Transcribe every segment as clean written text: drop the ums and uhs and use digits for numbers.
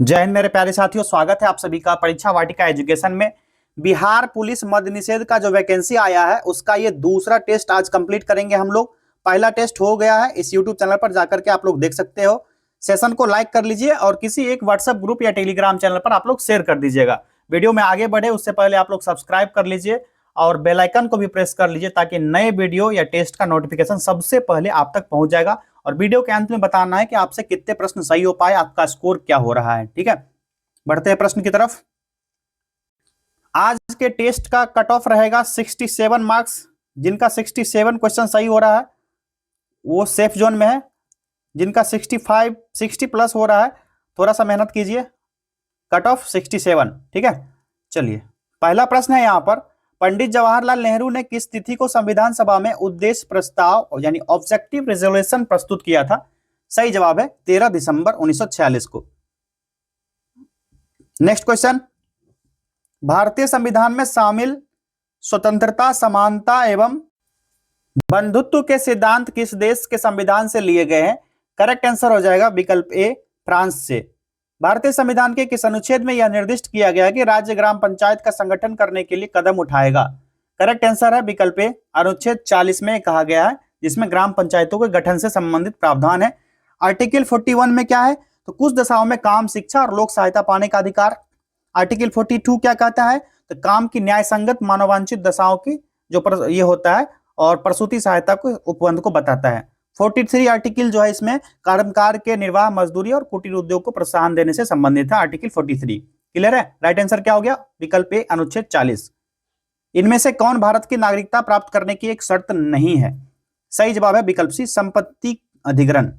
जय हिंद मेरे प्यारे साथियों, स्वागत है आप सभी का परीक्षा वाटिका एजुकेशन में। बिहार पुलिस मद्य निषेध का जो वैकेंसी आया है उसका ये दूसरा टेस्ट आज कंप्लीट करेंगे हम लोग। पहला टेस्ट हो गया है, इस यूट्यूब चैनल पर जाकर के आप लोग देख सकते हो। सेशन को लाइक कर लीजिए और किसी एक व्हाट्सएप ग्रुप या टेलीग्राम चैनल पर आप लोग शेयर कर दीजिएगा। वीडियो में आगे बढ़े उससे पहले आप लोग सब्सक्राइब कर लीजिए और बेल आइकन को भी प्रेस कर लीजिए ताकि नए वीडियो या टेस्ट का नोटिफिकेशन सबसे पहले आप तक पहुंच जाएगा। और वीडियो के अंत में बताना है कि आपसे कितने प्रश्न सही हो पाए, आपका स्कोर क्या हो रहा है। ठीक है, बढ़ते हैं प्रश्न की तरफ। आज के टेस्ट का कट ऑफ रहेगा 67 मार्क्स। जिनका 67 क्वेश्चन सही हो रहा है वो सेफ जोन में है। जिनका 60 प्लस हो रहा है थोड़ा सा मेहनत कीजिए। Cut off 67। ठीक है, चलिए पहला प्रश्न है यहाँ पर, पंडित जवाहरलाल नेहरू ने किस तिथि को संविधान सभा में उद्देश्य प्रस्ताव यानी ऑब्जेक्टिव रेजोल्यूशन प्रस्तुत किया था? सही जवाब है 13 दिसंबर 1946 को। नेक्स्ट क्वेश्चन, भारतीय संविधान में शामिल स्वतंत्रता, समानता एवं बंधुत्व के सिद्धांत किस देश के संविधान से लिए गए हैं? करेक्ट आंसर हो जाएगा विकल्प ए, फ्रांस से। भारतीय संविधान के किस अनुच्छेद में यह निर्दिष्ट किया गया है कि राज्य ग्राम पंचायत का संगठन करने के लिए कदम उठाएगा? करेक्ट आंसर है विकल्प ए, अनुच्छेद 40 में कहा गया है, जिसमें ग्राम पंचायतों के गठन से संबंधित प्रावधान है। आर्टिकल 41 में क्या है? तो कुछ दशाओं में काम, शिक्षा और लोक सहायता पाने का अधिकार। आर्टिकल 42 क्या कहता है? तो काम की न्याय संगत मानवांचित दशाओं की जो ये होता है और प्रसूति सहायता को उपबंध को बताता है। 43 आर्टिकल जो है इसमें कर्मकार के निर्वाह, मजदूरी और कुटीर उद्योग को प्रोत्साहन देने से संबंधित है। आर्टिकल 43 क्लियर है। राइट आंसर क्या हो गया? विकल्प ए, अनुच्छेद 40। इनमें से कौन भारत की नागरिकता प्राप्त करने की एक शर्त नहीं है? सही जवाब है विकल्प सी, संपत्ति अधिग्रहण।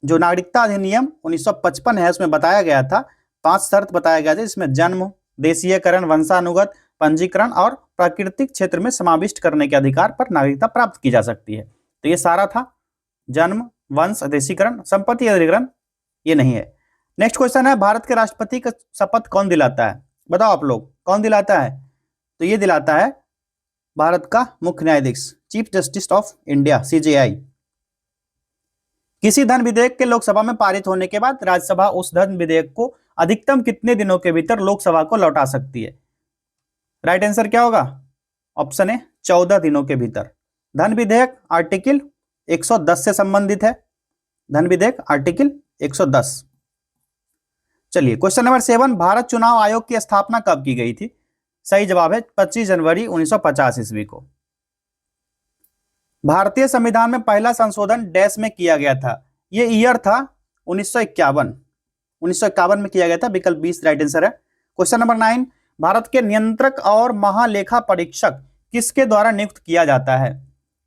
जो नागरिकता अधिनियम 1955 है उसमें बताया गया था, 5 शर्त बताया गया था, इसमें जन्म, देशीयकरण, वंशानुगत, पंजीकरण और प्राकृतिक क्षेत्र में समाविष्ट करने के अधिकार पर नागरिकता प्राप्त की जा सकती है। तो ये सारा था, जन्म, वंश, देशीकरण, संपत्ति अधिग्रहण ये नहीं है। नेक्स्ट क्वेश्चन है, भारत के राष्ट्रपति का शपथ कौन दिलाता है? बताओ आप लोग, कौन दिलाता है? तो ये दिलाता है भारत का मुख्य न्यायाधीश, chief justice of India, CJI। किसी धन विधेयक के लोकसभा में पारित होने के बाद राज्यसभा उस धन विधेयक को अधिकतम कितने दिनों के भीतर लोकसभा को लौटा सकती है? राइट आंसर क्या होगा? ऑप्शन ए, 14 दिनों के भीतर। धन विधेयक आर्टिकल 110 से संबंधित है। धन विधेयक आर्टिकल 110। चलिए क्वेश्चन नंबर 7, भारत चुनाव आयोग की स्थापना कब की गई थी? सही जवाब है 25 जनवरी 1950 ईस्वी को। भारतीय संविधान में पहला संशोधन डैश में किया गया था। यह ईयर था 1951 में किया गया था। विकल्प 20 राइट आंसर है। क्वेश्चन नंबर 9, भारत के नियंत्रक और महालेखा परीक्षक किसके द्वारा नियुक्त किया जाता है?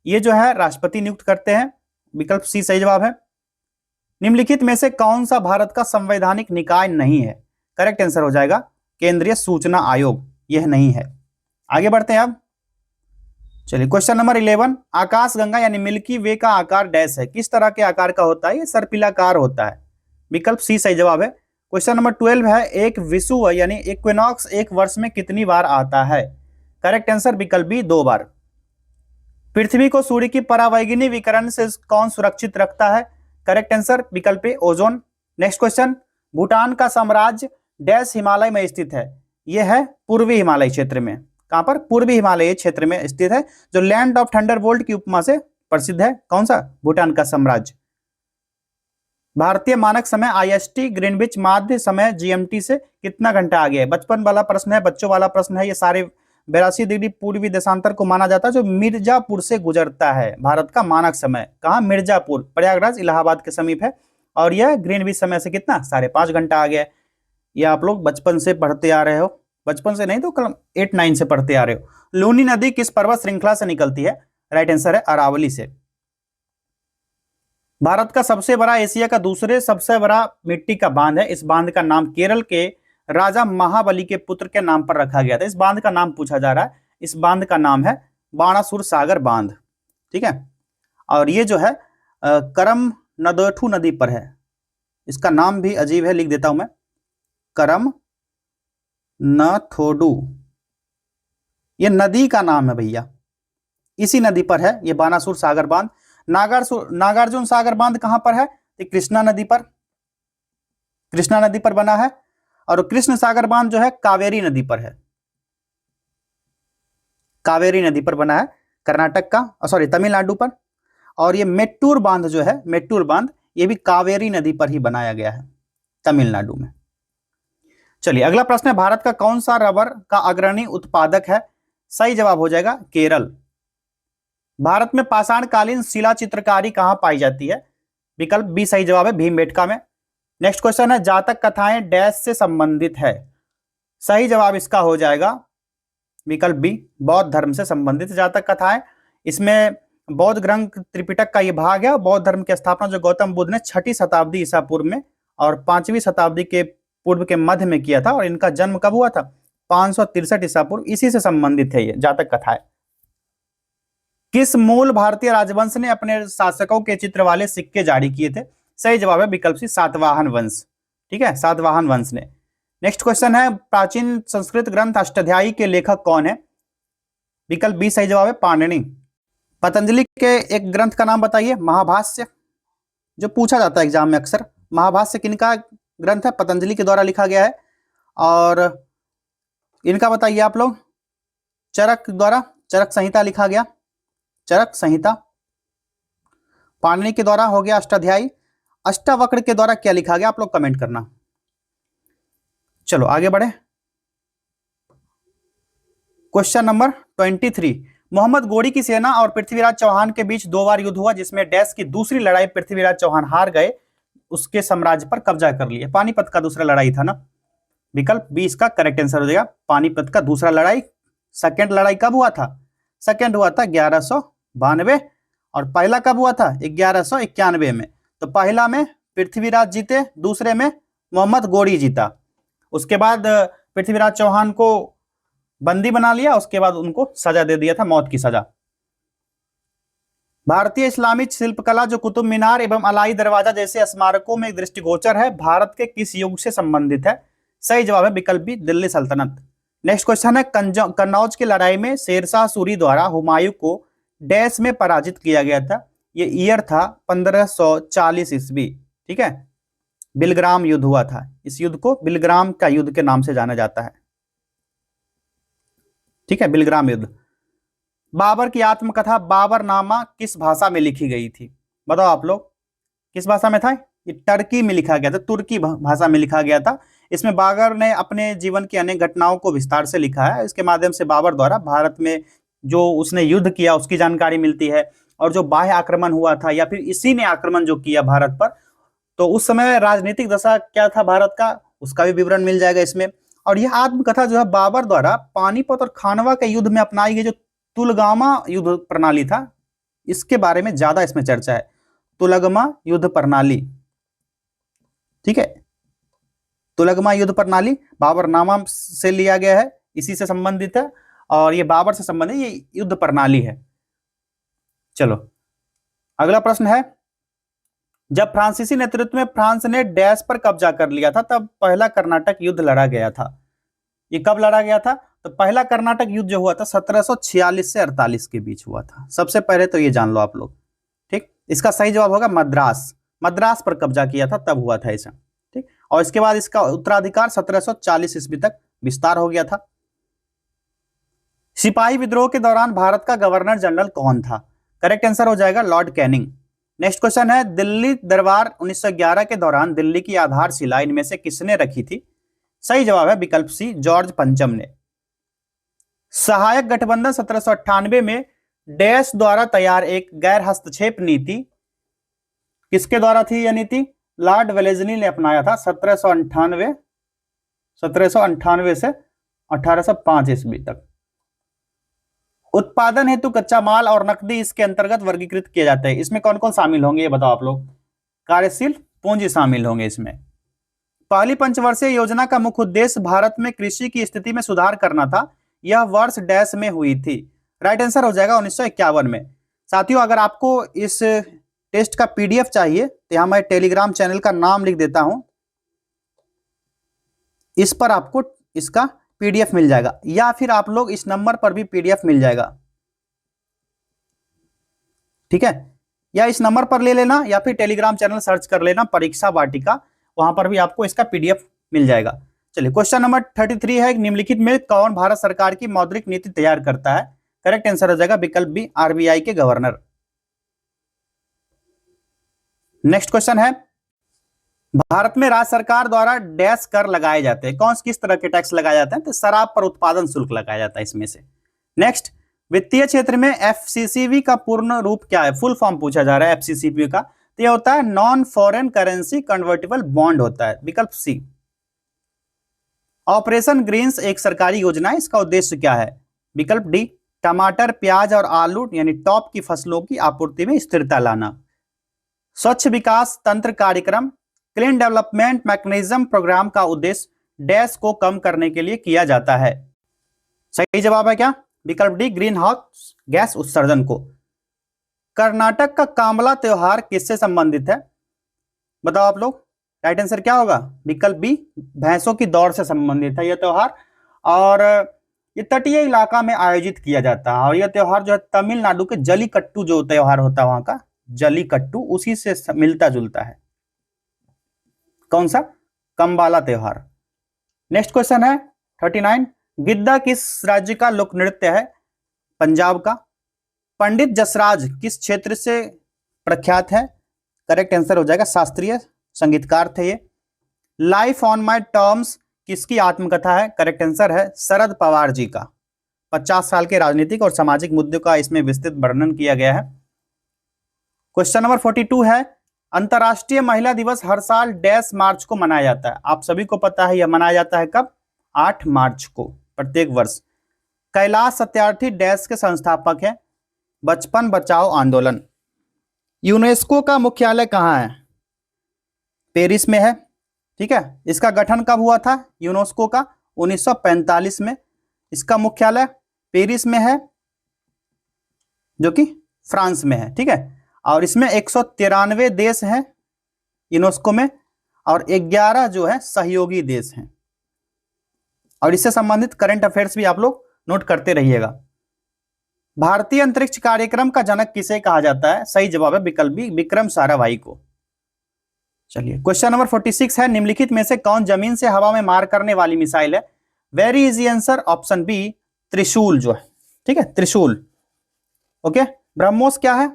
ये जो है राष्ट्रपति नियुक्त करते हैं। विकल्प सी सही जवाब है। निम्नलिखित में से कौन सा भारत का संवैधानिक निकाय नहीं है? करेक्ट आंसर हो जाएगा केंद्रीय सूचना आयोग, यह नहीं है। आगे बढ़ते हैं अब। चलिए क्वेश्चन नंबर 11, आकाशगंगा यानी मिल्की वे का आकार डैश है। किस तरह के आकार का होता है? ये सर्पिलाकार होता है। विकल्प सी सही जवाब है। क्वेश्चन नंबर 12 है, एक विषुव यानी इक्विनॉक्स एक वर्ष में कितनी बार आता है? करेक्ट आंसर विकल्प बी, 2 बार। पृथ्वी को सूर्य की परावैगिनी विकिरण से कौन सुरक्षित रखता है? करेक्ट आंसर विकल्प ए, ओजोन। नेक्स्ट क्वेश्चन, भूटान का साम्राज्य डैश हिमालय में स्थित है। यह है पूर्वी हिमालय क्षेत्र में। कहां पर? पूर्वी हिमालय क्षेत्र में स्थित है, जो लैंड ऑफ थंडरबोल्ट की उपमा से प्रसिद्ध है। कौन सा? भूटान का साम्राज्य। भारतीय मानक समय IST ग्रीनविच माध्य समय GMT से कितना घंटा आगे है? बचपन वाला प्रश्न है, बच्चों वाला प्रश्न है। ये सारे 82 डिग्री पूर्वी देशांतर को माना जाता है, जो मिर्जापुर से गुजरता है। भारत का मानक समय कहाँ? मिर्जापुर, प्रयागराज, इलाहाबाद के समीप है। और यह ग्रीनविच समय से कितना? 5.5 घंटा आगे है। यह आप लोग बचपन से पढ़ते आ रहे हो, बचपन से नहीं तो कल 8-9 से पढ़ते आ रहे हो। लूनी नदी किस पर्वत श्रृंखला से निकलती है? राइट आंसर है अरावली से। भारत का सबसे बड़ा, एशिया का दूसरे सबसे बड़ा मिट्टी का बांध है। इस बांध का नाम केरल के राजा महाबली के पुत्र के नाम पर रखा गया था। इस बांध का नाम पूछा जा रहा है। इस बांध का नाम है बाणासुर सागर बांध। ठीक है, और ये जो है करम नदोठू नदी पर है। इसका नाम भी अजीब है, लिख देता हूं मैं, करम नथोडू, ये नदी का नाम है भैया। इसी नदी पर है ये बाणासुर सागर बांध। नागार्जुन सागर बांध कहां पर है? कृष्णा नदी पर। कृष्णा नदी पर बना है। और कृष्ण सागर बांध जो है कावेरी नदी पर है, कावेरी नदी पर बना है कर्नाटक का, सॉरी तमिलनाडु पर। और ये मेट्टूर बांध जो है, मेट्टूर बांध, ये भी कावेरी नदी पर ही बनाया गया है तमिलनाडु में। चलिए अगला प्रश्न है, भारत का कौन सा रबर का अग्रणी उत्पादक है? सही जवाब हो जाएगा केरल। भारत में पाषाणकालीन शिला चित्रकारी कहां पाई जाती है? विकल्प बी सही जवाब है, भीमबेटका में। नेक्स्ट क्वेश्चन है, जातक कथाएं डैश से संबंधित है? सही जवाब इसका हो जाएगा विकल्प बी, बौद्ध धर्म से संबंधित जातक कथाएं। इसमें बौद्ध ग्रंथ त्रिपिटक का ये भाग है। बौद्ध धर्म की स्थापना जो गौतम बुद्ध ने 6ठी शताब्दी ईसा पूर्व में और 5वीं शताब्दी के पूर्व के मध्य में किया था। और इनका जन्म कब हुआ था? 563 ईसा पूर्व। इसी से संबंधित है ये जातक कथाएं। किस मूल भारतीय राजवंश ने अपने शासकों के चित्र वाले सिक्के जारी किए थे? सही जवाब है विकल्प सी, सातवाहन वंश। ठीक है, सातवाहन वंश ने। नेक्स्ट क्वेश्चन है, प्राचीन संस्कृत ग्रंथ अष्टाध्यायी के लेखक कौन है? विकल्प बी सही जवाब है, पाणिनि। पतंजलि के एक ग्रंथ का नाम बताइए। महाभाष्य, जो पूछा जाता है एग्जाम में अक्सर। महाभाष्य किनका ग्रंथ है? पतंजलि के द्वारा लिखा गया है। और इनका बताइए आप लोग। चरक द्वारा, चरक संहिता लिखा गया, चरक संहिता। पाणिनि के द्वारा हो गया अष्टाध्यायी। अष्टावक्र के द्वारा क्या लिखा गया? आप लोग कमेंट करना। चलो आगे बढ़े। क्वेश्चन नंबर 23, मोहम्मद गोरी की सेना और पृथ्वीराज चौहान के बीच 2 बार युद्ध हुआ, जिसमें डैश की दूसरी लड़ाई पृथ्वीराज चौहान हार गए, उसके साम्राज्य पर कब्जा कर लिया। पानीपत का दूसरा लड़ाई था ना। विकल्प बी इसका करेक्ट आंसर हो जाएगा, पानीपत का दूसरा लड़ाई। सेकेंड लड़ाई कब हुआ था? सेकेंड हुआ था 1192। और पहला कब हुआ था? 1191 में। तो पहला में पृथ्वीराज जीते, दूसरे में मोहम्मद गोरी जीता। उसके बाद पृथ्वीराज चौहान को बंदी बना लिया, उसके बाद उनको सजा दे दिया था, मौत की सजा। भारतीय इस्लामी शिल्पकला जो कुतुब मीनार एवं अलाई दरवाजा जैसे स्मारकों में दृष्टिगोचर है, भारत के किस युग से संबंधित है? सही जवाब है विकल्प बी, दिल्ली सल्तनत। नेक्स्ट क्वेश्चन है, कन्नौज की लड़ाई में शेरशाह सूरी द्वारा हुमायूं को डैश में पराजित किया गया था। ये ईयर था 1540 ईस्वी। ठीक है, बिलग्राम युद्ध हुआ था। इस युद्ध को बिलग्राम का युद्ध के नाम से जाना जाता है। ठीक है, बिलग्राम युद्ध। बाबर की आत्मकथा बाबरनामा किस भाषा में लिखी गई थी? बताओ आप लोग, किस भाषा में था? ये टर्की में लिखा गया था, तुर्की भाषा में लिखा गया था। इसमें बाबर ने अपने जीवन की अनेक घटनाओं को विस्तार से लिखा है। इसके माध्यम से बाबर द्वारा भारत में जो उसने युद्ध किया उसकी जानकारी मिलती है, और जो बाह्य आक्रमण हुआ था या फिर इसी ने आक्रमण जो किया भारत पर, तो उस समय राजनीतिक दशा क्या था भारत का, उसका भी विवरण मिल जाएगा इसमें। और यह आत्मकथा जो है बाबर द्वारा पानीपत और खानवा के युद्ध में अपनाई गई जो तुलगामा युद्ध प्रणाली था, इसके बारे में ज्यादा इसमें चर्चा है। तुलगमा युद्ध प्रणाली, ठीक है, तुलगमा युद्ध प्रणाली बाबरनामा से लिया गया है, इसी से संबंधित है। और ये बाबर से संबंधित ये युद्ध प्रणाली है। चलो अगला प्रश्न है, जब फ्रांसीसी नेतृत्व में फ्रांस ने डैश पर कब्जा कर लिया था, तब पहला कर्नाटक युद्ध लड़ा गया था। ये कब लड़ा गया था? तो पहला कर्नाटक युद्ध जो हुआ था 1746 से 48 के बीच हुआ था। सबसे पहले तो ये जान लो आप लोग। ठीक, इसका सही जवाब होगा मद्रास। मद्रास पर कब्जा किया था तब हुआ था ऐसा। ठीक, और इसके बाद इसका उत्तराधिकार 1740 ईस्वी तक विस्तार हो गया था। सिपाही विद्रोह के दौरान भारत का गवर्नर जनरल कौन था? करेक्ट आंसर हो जाएगा लॉर्ड कैनिंग। नेक्स्ट क्वेश्चन है, दिल्ली दरबार 1911 के दौरान दिल्ली की आधारशिला इनमें से किसने रखी थी? सही जवाब है विकल्प सी, जॉर्ज पंचम ने। सहायक गठबंधन 1798 में डैश द्वारा तैयार एक गैर हस्तक्षेप नीति किसके द्वारा थी? यह नीति लॉर्ड वेलेस्ली ने अपनाया था 1798 से 1805 ईस्वी तक। उत्पादन हेतु कच्चा माल और नकदी इसके अंतर्गत वर्गीकृत किए जाते हैं। इसमें कौन कौन शामिल होंगे ये बताओ आप लोग। कार्यशील पूंजी शामिल होंगे इसमें। पहली पंचवर्षीय योजना का मुख्य उद्देश्य भारत में कृषि की स्थिति में सुधार करना था। यह वर्ष डैश में हुई थी। राइट आंसर हो जाएगा 1951 में। साथियों, अगर आपको इस टेस्ट का पीडीएफ चाहिए तो यहां मैं टेलीग्राम चैनल का नाम लिख देता हूं, इस पर आपको इसका पीडीएफ मिल जाएगा, या फिर आप लोग इस नंबर पर भी पीडीएफ मिल जाएगा। ठीक है, या इस नंबर पर ले लेना, या फिर टेलीग्राम चैनल सर्च कर लेना परीक्षा वाटिका, वहां पर भी आपको इसका PDF मिल जाएगा। चलिए क्वेश्चन नंबर 33 है, निम्नलिखित में कौन भारत सरकार की मौद्रिक नीति तैयार करता है? करेक्ट आंसर हो जाएगा विकल्प बी, RBI के गवर्नर। नेक्स्ट क्वेश्चन है, भारत में राज्य सरकार द्वारा डैश कर लगाए जाते हैं, कौन किस तरह के टैक्स लगाए जाते हैं? तो शराब पर उत्पादन शुल्क लगाया जाता है इसमें से। नेक्स्ट, वित्तीय क्षेत्र में FCCB का पूर्ण रूप क्या है? फुल फॉर्म पूछा जा रहा है FCCB का, तो यह होता है non foreign currency convertible bond होता है, विकल्प सी। ऑपरेशन ग्रीन्स एक सरकारी योजना है, इसका उद्देश्य क्या है? विकल्प डी, टमाटर, प्याज और आलू यानी टॉप की फसलों की आपूर्ति में स्थिरता लाना। स्वच्छ विकास तंत्र कार्यक्रम क्लीन डेवलपमेंट मैकेनिज्म प्रोग्राम का उद्देश्य डैश को कम करने के लिए किया जाता है। सही जवाब है क्या? विकल्प डी, ग्रीन हाउस गैस उत्सर्जन को। कर्नाटक का कामला त्योहार किससे संबंधित है? बताओ आप लोग, राइट आंसर क्या होगा? विकल्प बी, भैंसों की दौड़ से संबंधित है यह त्योहार, और ये तटीय इलाका में आयोजित किया जाता है। और यह त्योहार जो है तमिलनाडु के जलीकट्टू जो त्योहार होता है वहां का, जलीकट्टू, उसी से मिलता जुलता है। कौन सा? कंबाला त्योहार। नेक्स्ट क्वेश्चन है 39, गिद्दा किस राज्य का लोक नृत्य है? पंजाब का। पंडित जसराज किस क्षेत्र से प्रख्यात है? करेक्ट आंसर हो जाएगा शास्त्रीय संगीतकार थे ये। लाइफ ऑन माय टर्म्स किसकी आत्मकथा है? करेक्ट आंसर है शरद पवार जी का। 50 साल के राजनीतिक और सामाजिक मुद्दों का इसमें विस्तृत वर्णन किया गया है। क्वेश्चन नंबर 42 है, अंतर्राष्ट्रीय महिला दिवस हर साल डैश मार्च को मनाया जाता है? आप सभी को पता है यह मनाया जाता है कब? 8 मार्च को प्रत्येक वर्ष। कैलाश सत्यार्थी डैश के संस्थापक हैं? बचपन बचाओ आंदोलन। यूनेस्को का मुख्यालय कहाँ है? पेरिस में है, ठीक है। इसका गठन कब हुआ था यूनेस्को का? 1945 में। इसका मुख्यालय पेरिस में है जो कि फ्रांस में है, ठीक है। और इसमें 193 देश हैं यूनेस्को में, और 11 जो है सहयोगी देश हैं। और इससे संबंधित करंट अफेयर्स भी आप लोग नोट करते रहिएगा। भारतीय अंतरिक्ष कार्यक्रम का जनक किसे कहा जाता है? सही जवाब है विकल्प बी, विक्रम साराभाई को। चलिए क्वेश्चन नंबर 46 है, निम्नलिखित में से कौन जमीन से हवा में मार करने वाली मिसाइल है? Very easy answer option B, Trishul जो है, ठीक है, त्रिशूल। ओके, ब्रह्मोस क्या है?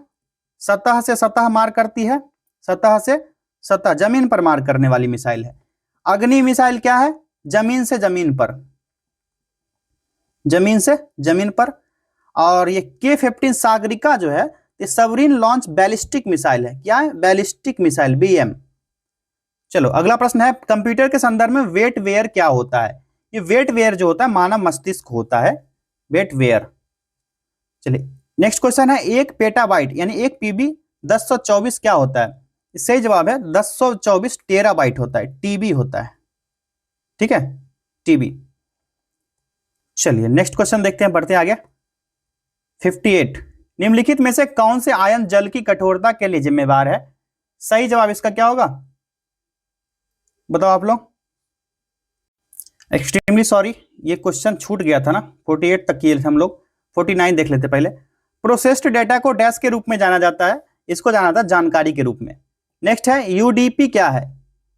सतह से सतह मार करती है, सतह से सतह, जमीन पर मार करने वाली मिसाइल है। अग्नि मिसाइल क्या है? जमीन से जमीन पर, जमीन से जमीन पर। और ये K-15 सागरिका जो है ये सबरीन लॉन्च बैलिस्टिक मिसाइल है। क्या है? Ballistic missile, BM। चलो अगला प्रश्न है, कंप्यूटर के संदर्भ में वेट वेयर क्या होता है? ये वेट वेयर जो होता है मानव मस्तिष्क होता है, वेट वेयर। चलिए नेक्स्ट क्वेश्चन है, 1 पेटाबाइट यानी 1 PB 1024 क्या होता है? सही जवाब है 1024 टेराबाइट होता है, TB होता है, ठीक है, TB। चलिए नेक्स्ट क्वेश्चन देखते हैं, बढ़ते आगे। 58, निम्नलिखित में से कौन से आयन जल की कठोरता के लिए जिम्मेवार है? सही जवाब इसका क्या होगा? बताओ आप लोग। एक्सट्रीमली सॉरी, ये क्वेश्चन छूट गया था ना, 48 तक किए थे हम लोग, 49 देख लेते पहले। प्रोसेस्ड डेटा को डैश के रूप में जाना जाता है? इसको जाना था जानकारी के रूप में। नेक्स्ट है UDP क्या है?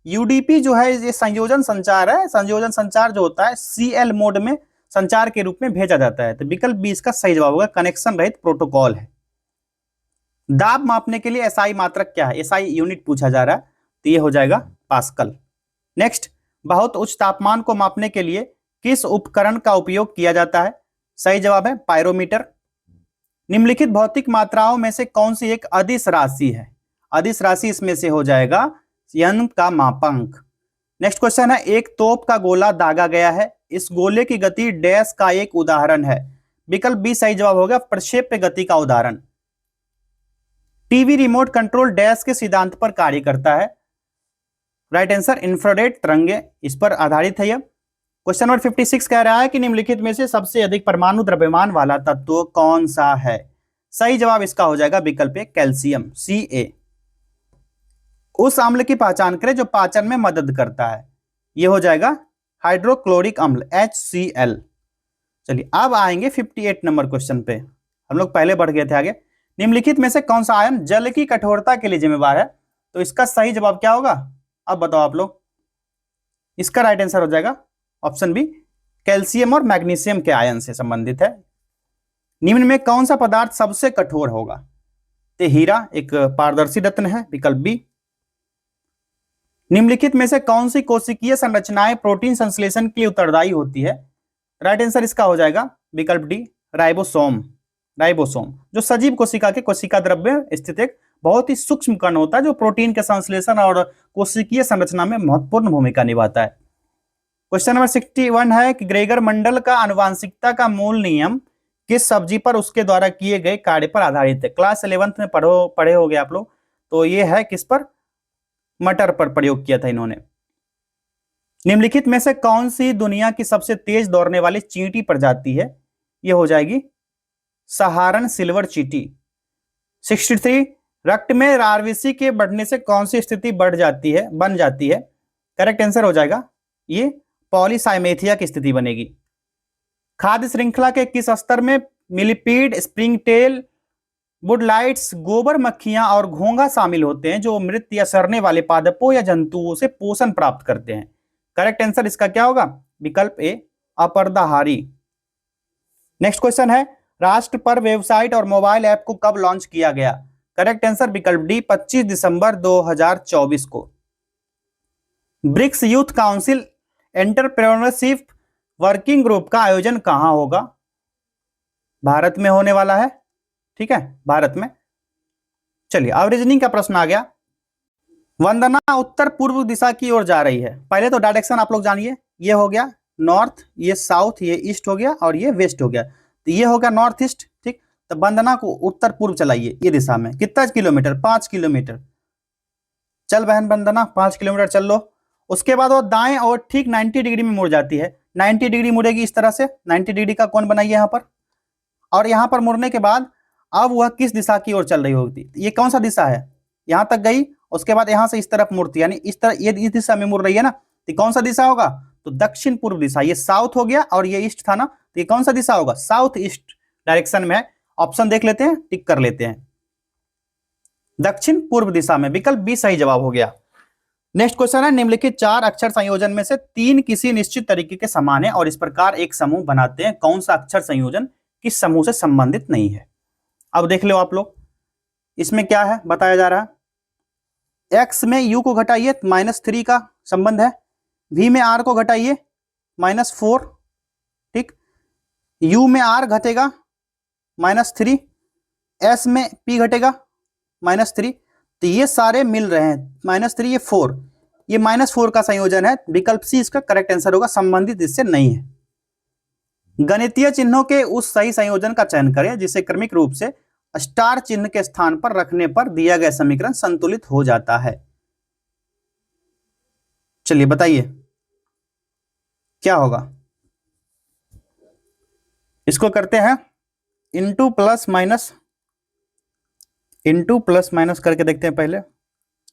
UDP जो है ये संयोजन संचार है। संयोजन संचार जो होता है CL मोड में संचार के रूप में भेजा जाता है। तो विकल्प बी इसका सही जवाब होगा, कनेक्शन रहित प्रोटोकॉल है। दाब मापने के लिए SI मात्रक क्या है? SI यूनिट पूछा जा रहा है, तो ये हो जाएगा पास्कल। नेक्स्ट, बहुत उच्च तापमान को मापने के लिए किस उपकरण का उपयोग किया जाता है? सही जवाब है पायरोमीटर। निम्नलिखित भौतिक मात्राओं में से कौन सी एक अदिश राशि है? अदिश राशि इसमें से हो जाएगा यन का मापांक। नेक्स्ट क्वेश्चन है, एक तोप का गोला दागा गया है, इस गोले की गति डैश का एक उदाहरण है? विकल्प बी सही जवाब होगा, प्रक्षेप्य गति का उदाहरण। टीवी रिमोट कंट्रोल डैश के सिद्धांत पर कार्य करता है? राइट आंसर इंफ्रारेड तरंगे, इस पर आधारित है यह। क्वेश्चन नंबर 56 कह रहा है कि निम्नलिखित में से सबसे अधिक परमाणु द्रव्यमान वाला तत्व कौन सा है? सही जवाब इसका हो जाएगा विकल्प ए, कैल्शियम, Ca। उस अम्ल की पहचान करें जो पाचन में मदद करता है? यह हो जाएगा हाइड्रोक्लोरिक अम्ल, HCl। चलिए अब आएंगे 58 नंबर क्वेश्चन पे, हम लोग पहले बढ़ गए थे आगे। निम्नलिखित में से कौन सा आयन जल की कठोरता के लिए जिम्मेवार है? तो इसका सही जवाब क्या होगा? अब बताओ आप लोग, इसका राइट आंसर हो जाएगा ऑप्शन बी, कैल्शियम और मैग्नीशियम के आयन से संबंधित है। निम्न में कौन सा पदार्थ सबसे कठोर होगा? तो हीरा एक पारदर्शी रत्न है, विकल्प बी। निम्नलिखित में से कौन सी कोशिकीय संरचनाएं प्रोटीन संश्लेषण के लिए उत्तरदायी होती है? राइट आंसर इसका हो जाएगा विकल्प डी, राइबोसोम। राइबोसोम जो सजीव कोशिका के कोशिका द्रव्य स्थित एक बहुत ही सूक्ष्म कण होता है जो प्रोटीन के संश्लेषण और कोशिकीय संरचना में महत्वपूर्ण भूमिका निभाता है। क्वेश्चन नंबर 61 है कि ग्रेगर मंडल का आनुवांशिकता का मूल नियम किस सब्जी पर उसके द्वारा किए गए कार्य पर आधारित है? क्लास 11th में पढ़े होगे आप लोग, तो ये है किस पर? मटर पर प्रयोग किया था इन्होंने। निम्नलिखित में से कौन सी दुनिया की सबसे तेज दौड़ने वाली चींटी प्रजाति है? ये हो जाएगी सहारन सिल्वर चींटी। 63 रक्त में आरबीसी के बढ़ने से कौन सी स्थिति बन जाती है? करेक्ट आंसर हो जाएगा ये पॉलीसाइमेथिया की स्थिति बनेगी। खाद्य श्रृंखला के किस स्तर में मिलीपीड, स्प्रिंगटेल, वुडलाइट्स, गोबर मक्खियां और घोंघा शामिल होते हैं जो मृत या सड़ने वाले पादपों या जंतुओं से पोषण प्राप्त करते हैं? करेक्ट आंसर इसका क्या होगा? विकल्प ए, अपर्दाहारी। नेक्स्ट क्वेश्चन है, राष्ट्र पर वेबसाइट और मोबाइल ऐप को कब लॉन्च किया गया? करेक्ट आंसर विकल्प डी, 25 दिसंबर 2024 को। BRICS youth council entrepreneurship working group का आयोजन कहां होगा? भारत में होने वाला है, ठीक है, भारत में। चलिए अब रीजनिंग का प्रश्न आ गया। वंदना उत्तर पूर्व दिशा की ओर जा रही है। पहले तो डायरेक्शन आप लोग जानिए, ये हो गया नॉर्थ, ये साउथ, ये ईस्ट हो गया और ये वेस्ट हो गया। तो ये हो गया नॉर्थ ईस्ट, ठीक। तो वंदना को उत्तर पूर्व चलाइए ये दिशा में। कितना किलोमीटर? 5 किलोमीटर। चल बहन वंदना 5 किलोमीटर चल लो। उसके बाद वो दाएं और ठीक 90 डिग्री में मुड़ जाती है। 90 डिग्री मुड़ेगी इस तरह से, 90 डिग्री का कोण बनाइए यहाँ पर। और यहाँ पर मुड़ने के बाद अब वह किस दिशा की ओर चल रही होगी? ये कौन सा दिशा है? यहाँ तक गई, उसके बाद यहाँ से इस तरफ मुड़ती, यानी इस तरह ये इस दिशा में मुड़ रही है ना, तो कौन सा दिशा होगा? तो दक्षिण पूर्व दिशा। ये साउथ हो गया और ये ईस्ट था ना, तो ये कौन सा दिशा होगा? साउथ ईस्ट डायरेक्शन में है। ऑप्शन देख लेते हैं, टिक कर लेते हैं, दक्षिण पूर्व दिशा में। विकल्प बी सही जवाब हो गया। नेक्स्ट क्वेश्चन है, निम्नलिखित 4 अक्षर संयोजन में से 3 किसी निश्चित तरीके के समान है और इस प्रकार एक समूह बनाते हैं। कौन सा अक्षर संयोजन किस समूह से संबंधित नहीं है? अब देख लो आप लोग, इसमें क्या है बताया जा रहा है। एक्स में यू को घटाइए, -3 का संबंध है। वी में आर को घटाइए, -4, ठीक। यू में आर घटेगा, -3। एस में पी घटेगा, -3। तो ये सारे मिल रहे हैं, -3, ये 4, ये -4 का संयोजन है। विकल्प सी इसका करेक्ट आंसर होगा, संबंधित इससे नहीं है। गणितीय चिन्हों के उस सही संयोजन का चयन करें जिसे क्रमिक रूप से स्टार चिन्ह के स्थान पर रखने पर दिया गया समीकरण संतुलित हो जाता है। चलिए बताइए क्या होगा? इसको करते हैं इंटू प्लस माइनस करके देखते हैं। पहले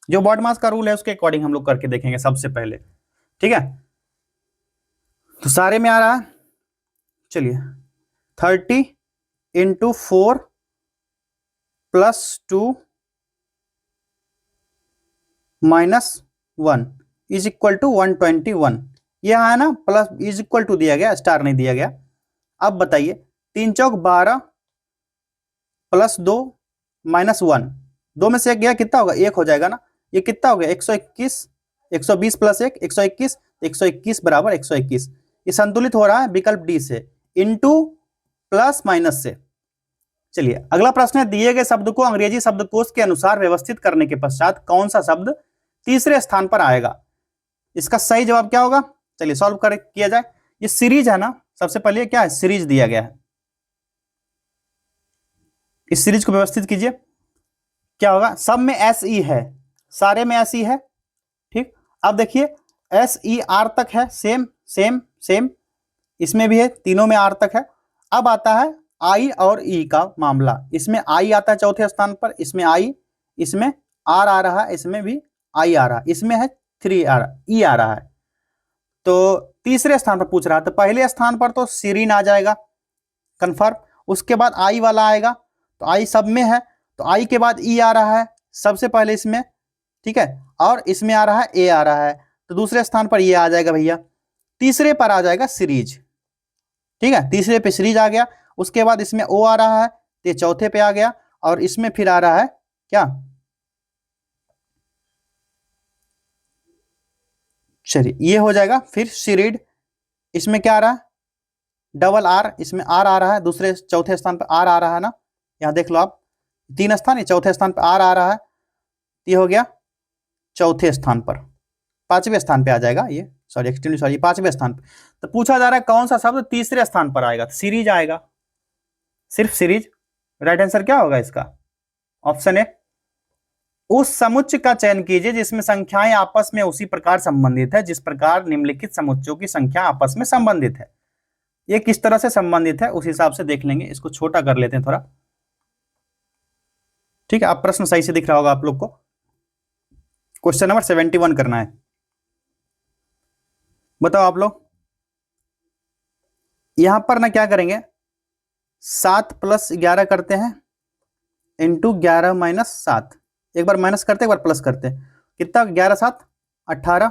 जो बॉडमास का रूल है उसके अकॉर्डिंग हम लोग करके देखेंगे सबसे पहले, ठीक है। तो सारे में आ रहा है, चलिए 30 × 4 + 2 - 1 = 121। यह है ना, प्लस = दिया गया, स्टार नहीं दिया गया। अब बताइए 3 चौक 12 + 2 - 1, 2 में से 1 गया, कितना होगा? 1 हो जाएगा ना। ये कितना हो गया? 121, 120 + 1 121, 121 = 121। ये संतुलित हो रहा है विकल्प डी से, इंटू प्लस माइनस से। चलिए अगला प्रश्न है, दिए गए शब्द को अंग्रेजी शब्दकोश के अनुसार व्यवस्थित करने के पश्चात कौन सा शब्द तीसरे स्थान पर आएगा? इसका सही जवाब क्या होगा? चलिए सॉल्व किया जाए। ये सीरीज है ना, सबसे पहले क्या है? सीरीज दिया गया है। इस सीरीज को व्यवस्थित कीजिए, क्या होगा? सब में SE है, सारे में SE है, ठीक। अब देखिए SER तक है, सेम, इसमें भी है, तीनों में R तक है। अब आता है I और E का मामला। इसमें I आता है चौथे स्थान पर, इसमें I, इसमें R आ रहा है, इसमें भी I आ रहा है, इसमें है 3R E आ रहा है। तो तीसरे स्थान पर पूछ रहा है, तो पहले स्थान पर तो सीरीन आ जाएगा कंफर्म, उसके बाद I वाला आएगा, तो I सब में है, तो I के बाद E आ रहा है, सबसे पहले इसमें ठीक है, और इसमें आ रहा है ए आ रहा है, तो दूसरे स्थान पर ये आ जाएगा भैया। तीसरे पर आ जाएगा सीरीज, ठीक है, तीसरे पे सीरीज आ गया। उसके बाद इसमें ओ आ रहा है, तो ये चौथे पे आ गया, और इसमें फिर आ रहा है क्या, चलिए ये हो जाएगा। फिर सीरीड, इसमें क्या आ रहा है, डबल आर, इसमें आर आ रहा है, दूसरे चौथे स्थान पर आर आ रहा है ना, यहाँ देख लो आप, 3 स्थान, ये चौथे स्थान पर आर आ रहा है, ये हो गया चौथे स्थान पर, 5वें स्थान पे आ जाएगा ये, सॉरी एक्सट्रीमली सॉरी, 5वें स्थान पे। तो पूछा जा रहा है कौन सा शब्द तीसरे स्थान पर आएगा, तो सीरीज आएगा, सिर्फ सीरीज। राइट आंसर क्या होगा इसका, ऑप्शन ए। उस समुच्चय का चयन कीजिए जिसमें संख्याएं आपस में उसी प्रकार संबंधित है जिस प्रकार निम्नलिखित समुच्चयों की संख्या आपस में संबंधित है। ये किस तरह से संबंधित है उस हिसाब से देख लेंगे, इसको छोटा कर लेते हैं थोड़ा, ठीक है। अब प्रश्न सही से दिख रहा होगा आप लोग को। क्वेश्चन नंबर 71 करना है, बताओ आप लोग। यहां पर ना क्या करेंगे, 7 + 11 करते हैं इंटू 11 - 7, एक बार माइनस करते एक बार प्लस करते हैं, कितना, 11 × 7 = 18,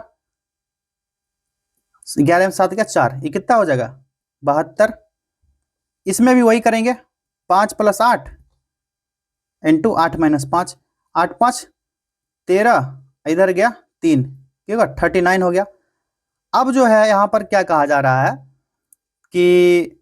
11 में 7 क्या 4, ये कितना हो जाएगा 72। इसमें भी वही करेंगे, 5 + 8 इंटू 8 - 5, 8 × 5 = 13, इधर गया 3, क्या 39 हो गया। अब जो है यहां पर क्या कहा जा रहा है कि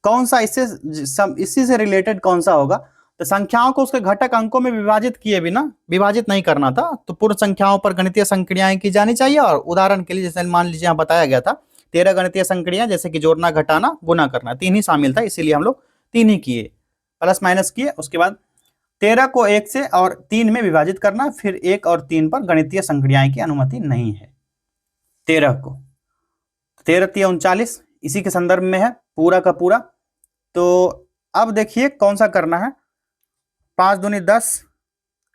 कौन सा इसी से रिलेटेड कौन सा होगा, तो संख्याओं को उसके घटक अंकों में विभाजित किए बिना, विभाजित नहीं करना था, तो पूर्ण संख्याओं पर गणितीय संक्रियाएं की जानी चाहिए। और उदाहरण के लिए जैसे मान लीजिए यहाँ बताया गया था 13 गणितीय संक्रियाएं, जैसे कि जोड़ना, घटाना, गुना करना, 3 ही शामिल था, इसीलिए हम लोग 3 ही किए, प्लस माइनस किए। उसके बाद 13 को 1 से और 3 में विभाजित करना, फिर 1 और 3 पर गणितीय संक्रियाएं की अनुमति नहीं है। 13 को 13 × 3 = 39, इसी के संदर्भ में है पूरा का पूरा। तो अब देखिए कौन सा करना है, 5 दूनी 10,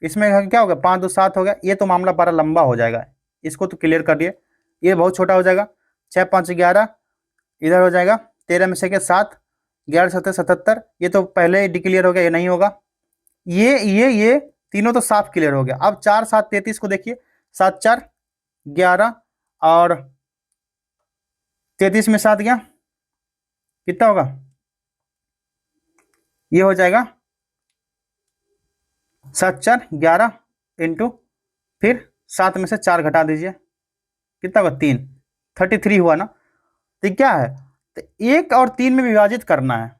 इसमें क्या होगा 5 × 2 = 7 हो गया। ये तो मामला बड़ा लंबा हो जाएगा, इसको तो क्लियर कर दिए, ये बहुत छोटा हो जाएगा। 6 × 5 = 11, इधर हो जाएगा 13 में से के 7, 11 × 7 = 77, ये तो पहले ही डिक्लियर हो गया, ये नहीं होगा। ये तीनों तो साफ क्लियर हो गया। अब 4 × 7 = 33 को देखिए, 7 × 4 = 11, और 33 में 7 गया, कितना होगा, ये हो जाएगा 7 × 4 = 11 इंटू, फिर 7 में से 4 घटा दीजिए, कितना होगा 3, 33 हुआ ना। तो क्या है, तो 1 और 3 में विभाजित करना है,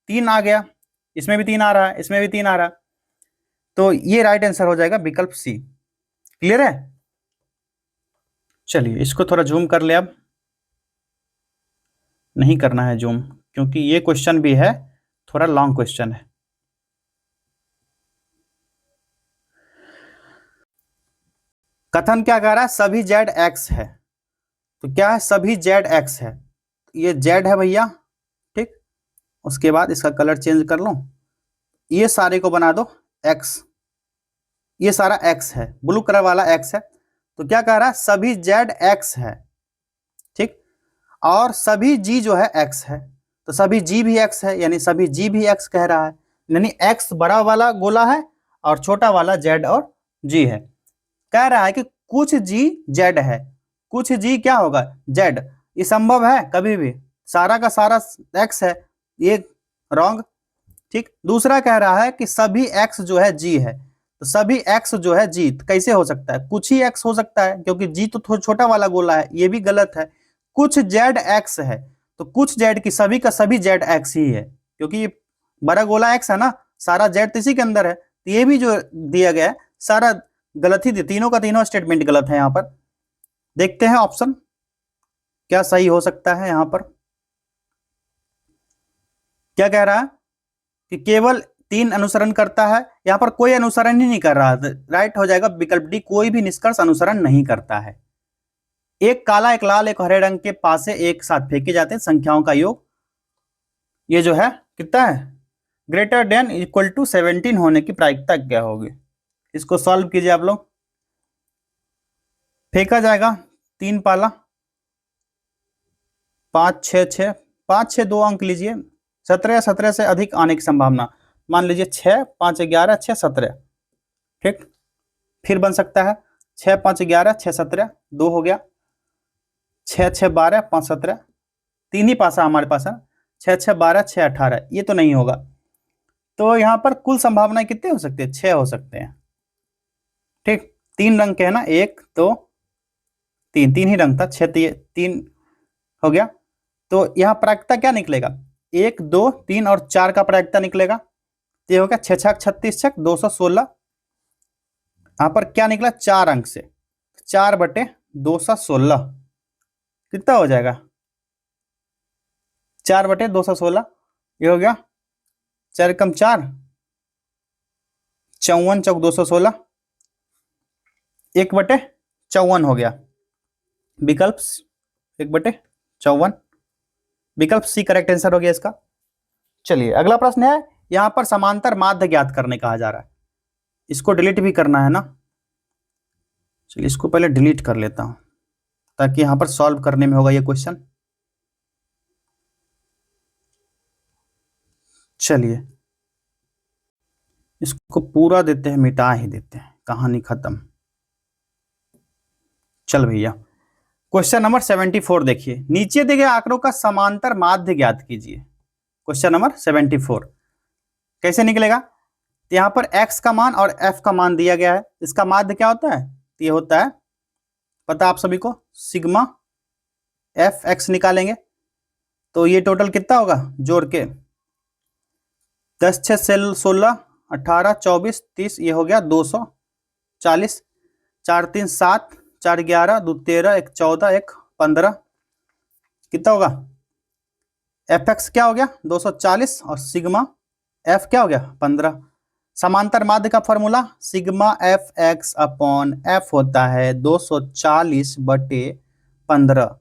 3 आ गया, इसमें भी 3 आ रहा है, इसमें भी 3 आ रहा है, तो ये राइट आंसर हो जाएगा विकल्प सी। क्लियर है, चलिए इसको थोड़ा जूम कर ले। अब नहीं करना है जूम, क्योंकि ये क्वेश्चन भी है, थोड़ा लॉन्ग क्वेश्चन है। कथन क्या कह रहा है, सभी जेड एक्स है, तो क्या है, सभी जेड एक्स है, ये जेड है भैया, ठीक। उसके बाद इसका कलर चेंज कर लो, ये सारे को बना दो एक्स, ये सारा एक्स है, ब्लू कलर वाला एक्स है। तो क्या कह रहा है, सभी जेड एक्स है, ठीक, और सभी जी जो है एक्स है, तो सभी जी भी एक्स है, यानी सभी जी भी एक्स कह रहा है, यानी एक्स बड़ा वाला गोला है और छोटा वाला जेड और जी है। कह रहा है कि कुछ जी जेड है, कुछ जी क्या होगा जेड, ये संभव है कभी भी, सारा का सारा एक्स है, ये रॉन्ग, ठीक। दूसरा कह रहा है कि सभी एक्स जो है जी है, तो सभी एक्स जो है जी, तो कैसे हो सकता है, कुछ ही एक्स हो सकता है, क्योंकि जी तो छोटा वाला गोला है, ये भी गलत है। कुछ जेड एक्स है, तो कुछ जेड की सभी का सभी जेड एक्स ही है, क्योंकि ये बड़ा गोला एक्स है ना, सारा जेड तो इसी के अंदर है, तो ये भी जो दिया गया है सारा गलत ही दिया, तीनों का तीनों स्टेटमेंट गलत है। यहां पर देखते हैं ऑप्शन क्या सही हो सकता है। यहां पर क्या कह रहा है कि केवल 3 अनुसरण करता है, यहां पर कोई अनुसरण ही नहीं कर रहा है, राइट हो जाएगा विकल्प डी, कोई भी निष्कर्ष अनुसरण नहीं करता है। एक काला, एक लाल, एक हरे रंग के पासे एक साथ फेंके जाते हैं, संख्याओं का योग ये जो है कितना है, ग्रेटर देन इक्वल टू 17 होने की प्रायिकता क्या होगी। इसको सॉल्व कीजिए आप लोग, फेंका जाएगा 3 पाला, 5 6 6, 5 6 2 अंक लीजिए, 17 17 से अधिक आने की संभावना, मान लीजिए 6 5 11 6 17, ठीक। फिर बन सकता है 6 5 11, 6 17, 2 हो गया, 6 6 12, 5 17, 3 ही पासा हमारे पास है, 6 6 12, 6 18, ये तो नहीं होगा। तो यहाँ पर कुल संभावनाएं कितने हो सकते हैं? 6 हो सकते हैं। ठीक, 3 रंग के है ना, 1 2 3, 3 ही रंग था, 6 3 हो गया। तो यहाँ प्रायिकता क्या निकलेगा? 1 2 3 और 4 का प्रायिकता निकलेगा। तो ये हो गया 6 6 36 6 216। यहाँ पर क्या निकला? 4 अंक से 4/216 कितना हो जाएगा? 4/216, ये हो गया 4 कम 4, 54 चौक 216, 1/54 हो गया। विकल्प 1/54, विकल्प सी करेक्ट आंसर हो गया इसका। चलिए अगला प्रश्न है, यहां पर समांतर माध्य ज्ञात करने कहा जा रहा है। इसको डिलीट भी करना है ना, चलिए इसको पहले डिलीट कर लेता हूं ताकि यहां पर सॉल्व करने में होगा ये क्वेश्चन। चलिए इसको पूरा देते हैं, मिटा ही देते हैं, कहानी खत्म। चल भैया क्वेश्चन नंबर 74 देखिए, नीचे दिए गए आंकड़ों का समांतर माध्य ज्ञात कीजिए। क्वेश्चन नंबर 74 कैसे निकलेगा? तो यहां पर x का मान और f का मान दिया गया है, इसका माध्य क्या होता है? तो ये होता है, पता आप सभी को, सिग्मा एफ एक्स निकालेंगे तो ये टोटल कितना होगा जोड़ के? 10 6 16 18 24 30, ये हो गया 240, 4 3 7, 4 11, 2 13, 1 14, 1 15, कितना होगा? एफ एक्स क्या हो गया? 240 और सिग्मा एफ क्या हो गया? 15। समांतर माध्य का formula sigma F x upon F होता है 240/15,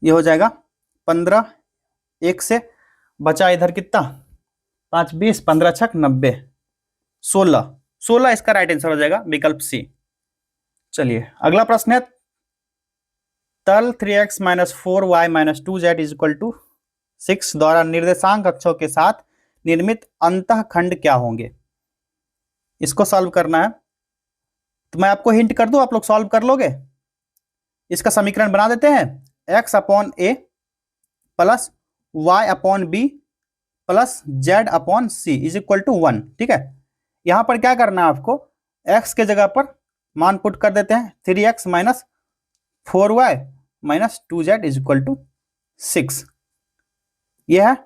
ये हो जाएगा 15, 1 से बचा इधर कितना? 5 20, 15 छक 90, 16 इसका राइट आंसर हो जाएगा, विकल्प सी। चलिए अगला प्रश्न है, तल 3x - 4y - 2z = 6 द्वारा निर्देशांक अक्षों के साथ निर्मित अंतःखंड क्या होंगे? इसको सॉल्व करना है, तो मैं आपको हिंट कर दूं, आप लोग सॉल्व कर लोगे। इसका समीकरण बना देते हैं, x/a plus y/b plus z/c = 1। ठीक है, यहां पर क्या करना है आपको? x के जगह पर मान पुट कर देते हैं, 3x - 4y - 2z = 6, ये है।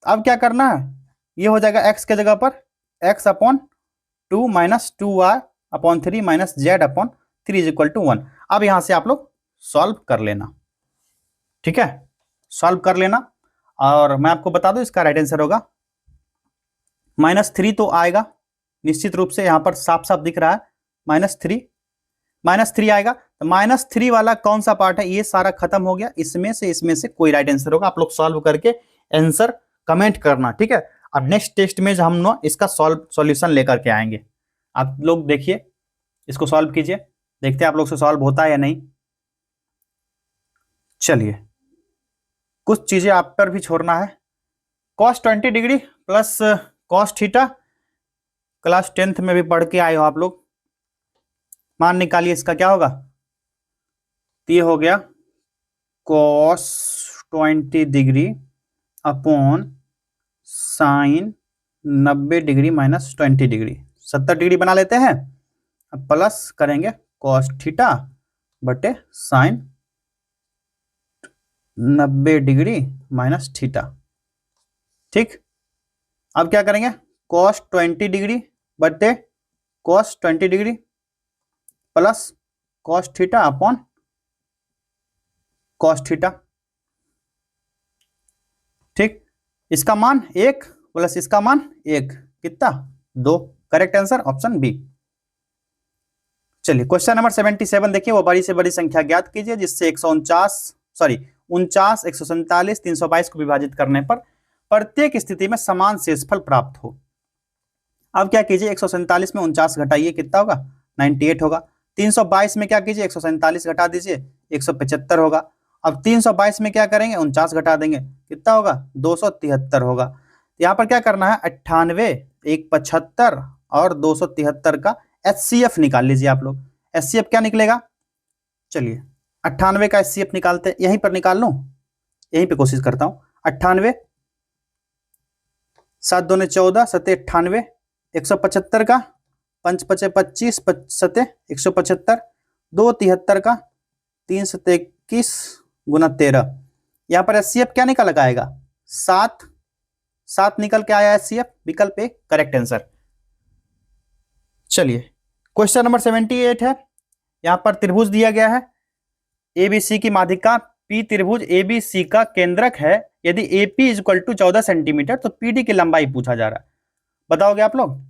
अब क्या करना है? ये हो जाएगा x के जगह पर x/2 - 2y/3 - z/3 = 1। अब यहां से आप लोग सॉल्व कर लेना, ठीक है, सॉल्व कर लेना। और मैं आपको बता दूं इसका राइट आंसर होगा -3 तो आएगा निश्चित रूप से, यहां पर साफ साफ दिख रहा है -3 आएगा। तो -3 वाला कौन सा पार्ट है? ये सारा खत्म हो गया, इसमें से कोई राइट आंसर होगा। आप लोग सॉल्व करके आंसर कमेंट करना, ठीक है। अब नेक्स्ट टेस्ट में हम लोग इसका सॉल्यूशन लेकर के आएंगे। आप लोग देखिए, इसको सॉल्व कीजिए, देखते हैं आप लोग से सॉल्व होता है या नहीं। चलिए कुछ चीजें आप पर भी छोड़ना है। cos 20 degree plus cos theta, class 10th में भी पढ़ के आए हो आप लोग। मान निकालिए, इसका क्या होगा? ये हो गया cos 20 degree upon sine 90 degree minus 20 degree, 70 degree बना लेते हैं। अब प्लस करेंगे cos थीटा बटे साइन 90 डिग्री माइनस थीटा। ठीक, अब क्या करेंगे? cos 20 डिग्री बटे cos 20 degree plus cos theta upon cos theta. ठीक, इसका मान 1 प्लस इसका मान 1, कितना? 2। Correct answer option B. चलिए क्वेश्चन नंबर 77 देखिए, वो बड़ी से बड़ी संख्या ज्ञात कीजिए जिससे 49, 147, 322 को विभाजित करने पर प्रत्येक स्थिति में समान शेषफल प्राप्त हो। अब क्या कीजिए, 147 में 49 घटाइए, कितना होगा? 98 होगा। 322 में क्या कीजिए, 147 घटा दीजिए, 175 होगा। अब 322 में क्या करेंगे? 49 घटा देंगे, कितना होगा? 273 होगा। यहाँ पर क्या करना है? 98, 1 75 और 273 का HCF निकाल लीजिए आप लोग। HCF क्या निकलेगा, चलिए 98 का HCF निकालते हैं, यहीं पर निकाल लूं, यहीं पे कोशिश करता हूं। 98 7 दूने 14 सते 98, 175 का 5 पचे 25 सते 175, 2 73 का 3 सते 21 गुना 13। यहाँ पर HCF क्या निकल आएगा, 7 7 निकल के आया HCF, विकल्प ए करेक्ट आंसर। चलिए क्वेश्चन नंबर 78 है। यहाँ पर त्रिभुज दिया गया है, ABC की माध्यिका P त्रिभुज ABC का केंद्रक है। यदि AP इक्वल टू 14 सेंटीमीटर तो PD की लंबाई पूछा जा रहा है, बताओगे आप लोग।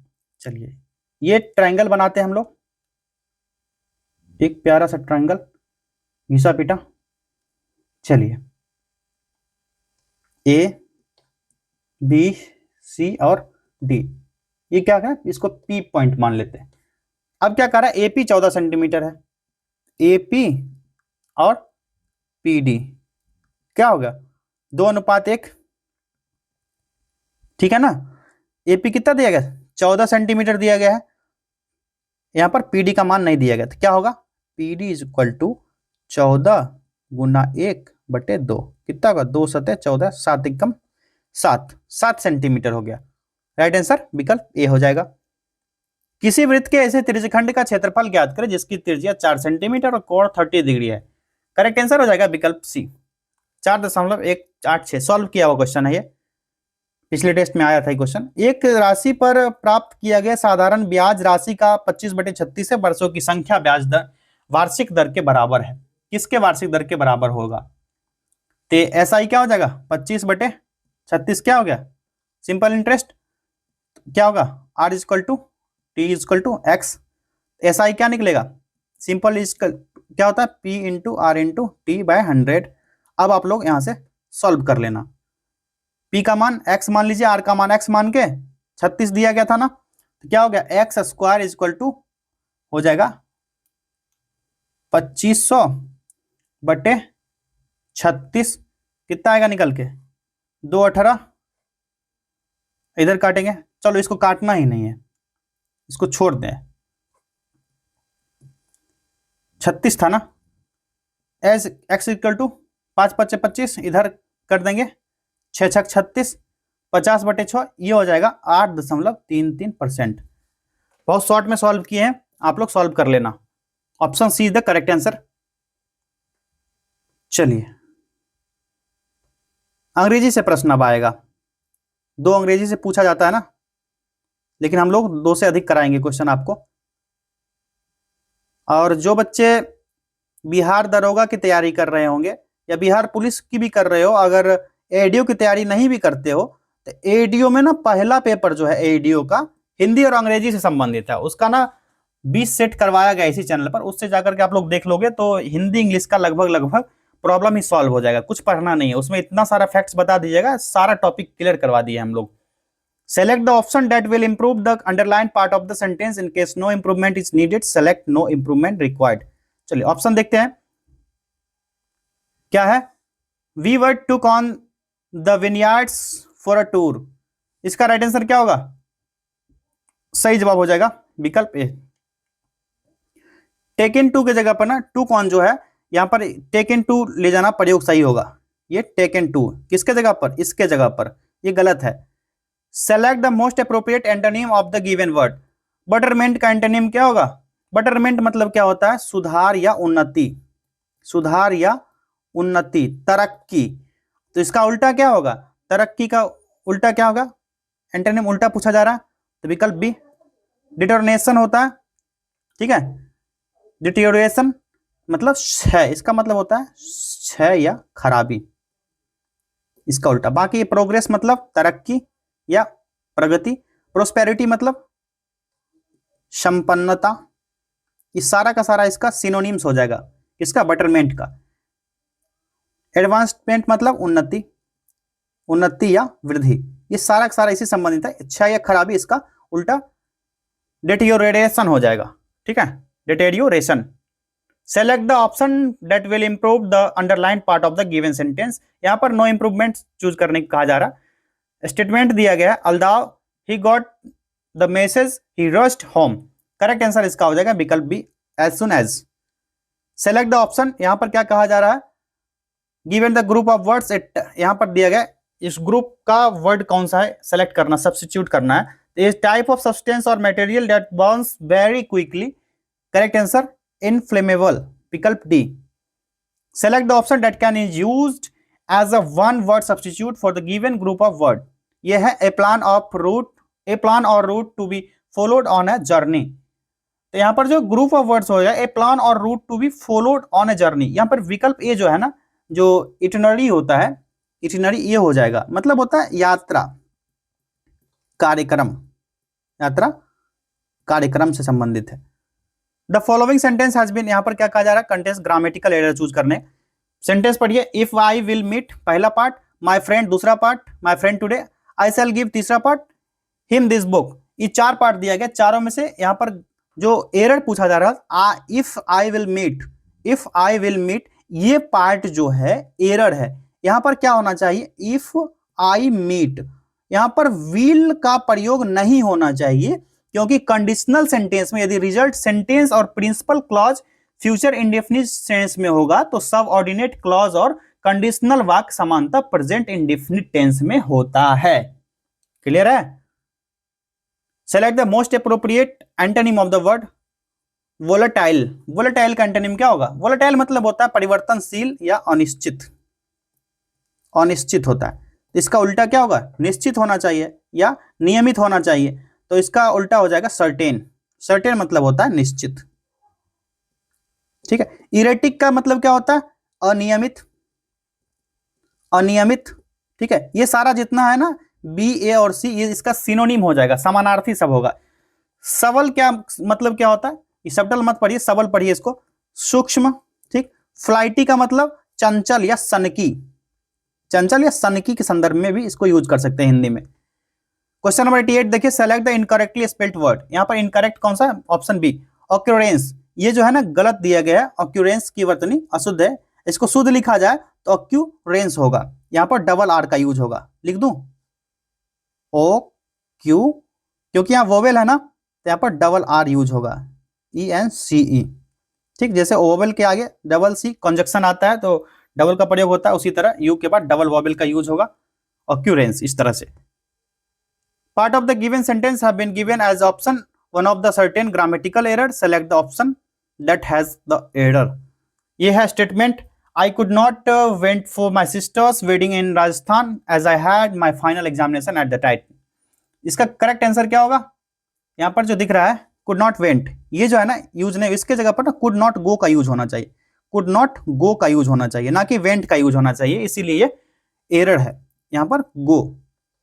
चलिए ये ट्रायंगल बनाते हैं हम लोग, एक प्यारा सा ट्रायंगल घिसा पीटा। चलिए A B C और D, ये क्या है, इसको P पॉइंट मान लेते हैं। अब क्या कर रहा है, AP 14 सेंटीमीटर है, AP और PD क्या हो गया 2:1, ठीक है ना। AP कितना दिया गया, 14 सेंटीमीटर दिया गया है, यहां पर PD का मान नहीं दिया गया, तो क्या होगा, PD इक्वल टू 14 गुना 1/2, कितना होगा 2 सतह 14, 7 एकम 7 सेंटीमीटर हो गया। राइट आंसर विकल्प ए हो जाएगा। किसी वृत्त के ऐसे त्रिज्यखंड का क्षेत्रफल ज्ञात करें जिसकी त्रिज्या 4 सेंटीमीटर और कोण 30 डिग्री है। करेक्ट आंसर हो जाएगा विकल्प सी, 4.186। सॉल्व किया हुआ क्वेश्चन है ये, पिछले टेस्ट में आया था क्वेश्चन। एक राशि पर प्राप्त किया गया साधारण ब्याज राशि का 25/36 है, वर्षों की संख्या ब्याज दर वार्षिक दर के बराबर है, किसके वार्षिक दर के बराबर होगा। तो SI क्या हो जाएगा, 25/36 क्या हो गया, सिंपल इंटरेस्ट, क्या होगा R equal to T equal to X। SI क्या निकलेगा, सिंपल क्या होता है P into R into T/100। अब आप लोग यहां से सॉल्व कर लेना, P का मान X मान लीजिए, R का मान X मान के 36 दिया गया था ना, तो क्या हो गया X स्क्वायर इक्वल टू हो जाएगा 2500/36, कितना आएगा निकल के 218, इधर काटेंगे, चलो इसको काटना ही नहीं है, इसको छोड़ दें, 36 था ना, एज X इक्वल टू 5 × 5 = 25, इधर कर देंगे 6 × 6 = 36, 50/6, ये हो जाएगा 8.33%। बहुत शॉर्ट में सॉल्व किए हैं, आप लोग सॉल्व कर लेना। Option C is the correct answer. चलिए अंग्रेजी से प्रश्न अब आएगा, 2 अंग्रेजी से पूछा जाता है ना, लेकिन हम लोग 2 से अधिक कराएंगे क्वेश्चन आपको। और जो बच्चे बिहार दरोगा की तैयारी कर रहे होंगे या बिहार पुलिस की भी कर रहे हो, अगर एडीओ की तैयारी नहीं भी करते हो, तो एडीओ में ना पहला पेपर जो है एडीओ का हिंदी और अंग्रेजी से संबंधित है, उसका ना 20 सेट करवाया गया इसी चैनल पर, उससे जाकर के आप लोग देख लोगे तो हिंदी इंग्लिश का लगभग प्रॉब्लम ही सॉल्व हो जाएगा, कुछ पढ़ना नहीं है उसमें, इतना सारा फैक्ट्स बता दीजिएगा, सारा टॉपिक क्लियर करवा दिए हम लोग। Select the option that will improve the underlined part of the sentence. In case no improvement is needed, select no improvement required. चलिए ऑप्शन देखते हैं क्या है। We were took on the vineyards for a tour. इसका right answer क्या होगा, सही जवाब हो जाएगा विकल्प ए। टेकन टू के जगह पर ना टू कौन जो है, यहां पर टेकन टू ले जाना प्रयोग सही होगा, ये टेकन टू किसके जगह पर, इसके जगह पर, ये गलत है। Select the most appropriate antonym of the given word. Betterment का एंटोनिम क्या होगा, बटरमेंट मतलब क्या होता है, सुधार या उन्नति, सुधार या उन्नति, तरक्की, तो इसका उल्टा क्या होगा, तरक्की का उल्टा क्या होगा, एंटोनिम उल्टा पूछा जा रहा है, तो विकल्प बी। डिटोरेशन होता है, ठीक है, डिटोरेशन मतलब क्षय, इसका मतलब होता है क्षय या खराबी, इसका उल्टा। बाकी प्रोग्रेस मतलब तरक्की या प्रगति, प्रोस्पेरिटी मतलब संपन्नता, इस सारा का सारा इसका सिनोनिम्स हो जाएगा, इसका बटरमेंट का। एडवांसमेंट मतलब उन्नति, उन्नति या वृद्धि, ये सारा का सारा इसी संबंधित है, अच्छा या खराबी इसका उल्टा डिटेरियोरेशन हो जाएगा, ठीक है, deterioration. Select the option that will improve the underline part of the given sentence. यहां पर नो इंप्रूवमेंट चूज करने को कहा जा रहा है। स्टेटमेंट दिया गया है, although he got the message he rushed home, correct answer इसका हो जाएगा विकल्प B, as soon as. Select the option, यहां पर क्या कहा जा रहा है, given the group of words, यहां पर दिया गया इस ग्रुप का वर्ड कौन सा है, सेलेक्ट करना, सब्स्टिट्यूट करना है। इस type of substance or material that burns very quickly, correct answer inflammable, विकल्प D. Select the option that can is used as a one word substitute for the given group of word. ये है a plan or route to be followed on a journey. तो यहां पर जो group of words हो जाए, a plan or route to be followed on a journey, यहां पर विकल्प ए जो है ना, जो इटिनरी होता है, इटिनरी ये हो जाएगा, मतलब होता है यात्रा, कार्यक्रम, यात्रा कार्यक्रम से संबंधित है। The following sentence has been, यहां पर क्या कहा जा रहा है, कंटेंस ग्रामेटिकल एरर चूज करने। सेंटेंस पढ़िए, इफ आई विल मीट पहला पार्ट, माई फ्रेंड दूसरा part, my friend today, I shall give तीसरा पार्ट, हिम दिस बुक, ये 4 पार्ट दिया गया। चारों में से यहां पर जो एरर पूछा जा रहा है, इफ आई विल मीट, ये पार्ट जो है एरर है। यहां पर क्या होना चाहिए, इफ आई मीट, यहां पर विल का प्रयोग नहीं होना चाहिए, क्योंकि कंडीशनल सेंटेंस में यदि रिजल्ट सेंटेंस और principal clause future indefinite tense में होगा तो सब ऑर्डिनेट क्लॉज और कंडीशनल वाक्य समानता प्रेजेंट इंडेफिनिट टेंस में होता है। क्लियर है? Select the most appropriate antonym of the word volatile. Volatile का एंटोनिम क्या होगा? वोलेटाइल मतलब होता है परिवर्तनशील या अनिश्चित, अनिश्चित होता है। इसका उल्टा क्या होगा? निश्चित होना चाहिए या नियमित होना चाहिए, तो इसका उल्टा हो जाएगा सर्टेन। सर्टेन मतलब होता है निश्चित, ठीक है। इरेटिक का मतलब क्या होता है? अनियमित, अनियमित, ठीक है। ये सारा जितना है ना, बी, ए और सी, ये इसका सिनोनिम हो जाएगा, समानार्थी सब होगा। सबल क्या मतलब क्या होता है? ये सबटल मत पढ़िए, सबल पढ़िए इसको, सूक्ष्म, ठीक। फ्लाइटी का मतलब चंचल या सनकी, चंचल या सनकी के संदर्भ में भी इसको यूज कर सकते हैं हिंदी में। क्वेश्चन नंबर 88 देखिए, select the incorrectly spelled word. यहां पर इनकरेक्ट कौन सा है? Option B, occurrence. ये जो है ना गलत दिया गया है, ऑक्यूरेंस की वर्तनी अशुद्ध है, इसको शुद्ध लिखा जाए तो ऑक्यूरेंस होगा। यहां पर डबल आर का यूज होगा, लिख दूं ओ क्यू, क्योंकि यहां वोवेल है ना, तो यहां पर डबल आर यूज होगा, ENCE, ठीक। जैसे ओवेल के आगे डबल सी कंजक्शन आता है तो डबल का प्रयोग होता है, उसी तरह यू के बाद डबल वोवेल का यूज होगा, ऑक्यूरेंस, इस तरह से। Part of the given sentence have been given as option one of the certain grammatical error. Select the option that has the error. ये है statement, I could not went for my sister's wedding in Rajasthan as I had my final examination at the time. इसका correct answer क्या होगा? यहाँ पर जो दिख रहा है could not went, ये जो है ना यूज नहीं, इसके जगह पर ना could not go का यूज होना चाहिए, could not go का यूज होना चाहिए, ना कि went का यूज होना चाहिए, इसीलिए ये एरर है। यहाँ पर go,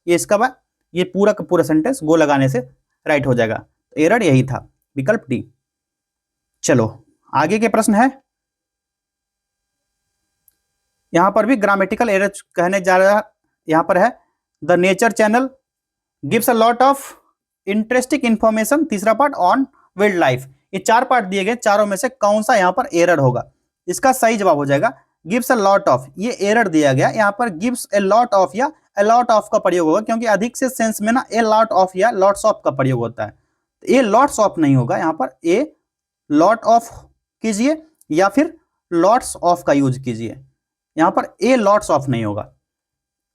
ये इसका बाद ये पूरा का पूरा सेंटेंस गो लगाने से राइट हो जाएगा, तो एरर यही था, विकल्प डी। चलो आगे के प्रश्न है, यहां पर भी ग्रामेटिकल एरर कहने जा रहा है। यहां पर है the nature channel gives a lot of interesting information, तीसरा पार्ट ऑन वाइल्ड लाइफ। ये 4 पार्ट दिए गए, चारों में से कौन सा यहां पर एरर होगा? इसका सही जवाब हो जाएगा गिव्स अ लॉट ऑफ, ये एरर दिया गया, यहां पर गिव्स ए लॉट ऑफ या ए लॉट ऑफ का प्रयोग होगा, क्योंकि अधिक से सेंस में ना ए लॉट ऑफ या लॉट्स ऑफ का प्रयोग होता है, तो ए लॉट्स ऑफ नहीं होगा, यहां पर ए लॉट ऑफ कीजिए या फिर लॉट्स ऑफ का यूज कीजिए, यहां पर ए लॉट्स ऑफ नहीं होगा।